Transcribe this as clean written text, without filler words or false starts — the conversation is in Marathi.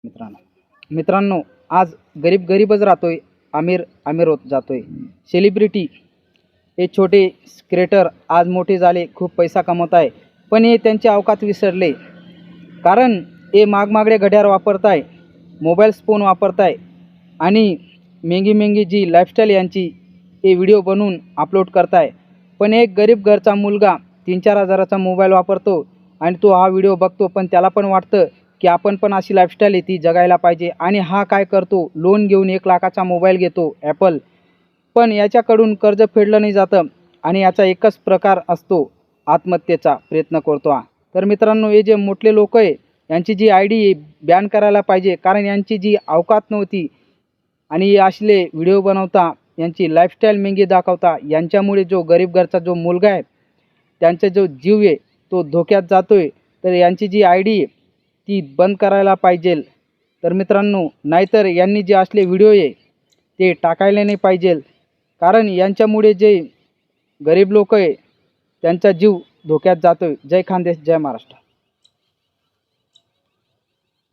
मित्रांनो, आज गरीबच राहतोय, अमीर होत जातोय. सेलिब्रिटी हे छोटे क्रिएटर आज मोठे झाले, खूप पैसा कमवत आहे, पण हे त्यांचे अवकात विसरले. कारण हे महागडे घड्याळ वापरताय, मोबाईल फोन वापरताय आणि महंगी जी लाईफस्टाईल यांची हे व्हिडिओ बनवून अपलोड करताय. पण एक गरीब घरचा मुलगा 3-4 हजाराचा मोबाईल वापरतो आणि तो हा व्हिडिओ बघतो, पण त्याला पण वाटतं की आपण पण अशी लाईफस्टाईल आहे ती जगायला पाहिजे. आणि हा काय करतो, लोन घेऊन 1 लाखाचा मोबाईल घेतो ॲपल, पण याच्याकडून कर्ज फेडलं नाही जातं आणि याचा एकच प्रकार असतो, आत्महत्येचा प्रयत्न करतो हा. तर मित्रांनो, हे जे मोठे लोक आहे यांची जी ID बॅन करायला पाहिजे, कारण यांची जी अवकात नव्हती आणि असले व्हिडिओ बनवता, यांची लाईफस्टाईल महंगी दाखवता, यांच्यामुळे जो गरीब घरचा जो मुलगा आहे त्यांचा जो जीव आहे तो धोक्यात जातोय. तर यांची जी ID ती बंद करायला पाहिजे. तर मित्रांनो, नाहीतर यांनी जे असले व्हिडिओ आहे ते टाकायला नाही पाहिजे, कारण यांच्यामुळे जे गरीब लोक आहे त्यांचा जीव धोक्यात जातोय. जय खानदेश, जय महाराष्ट्र.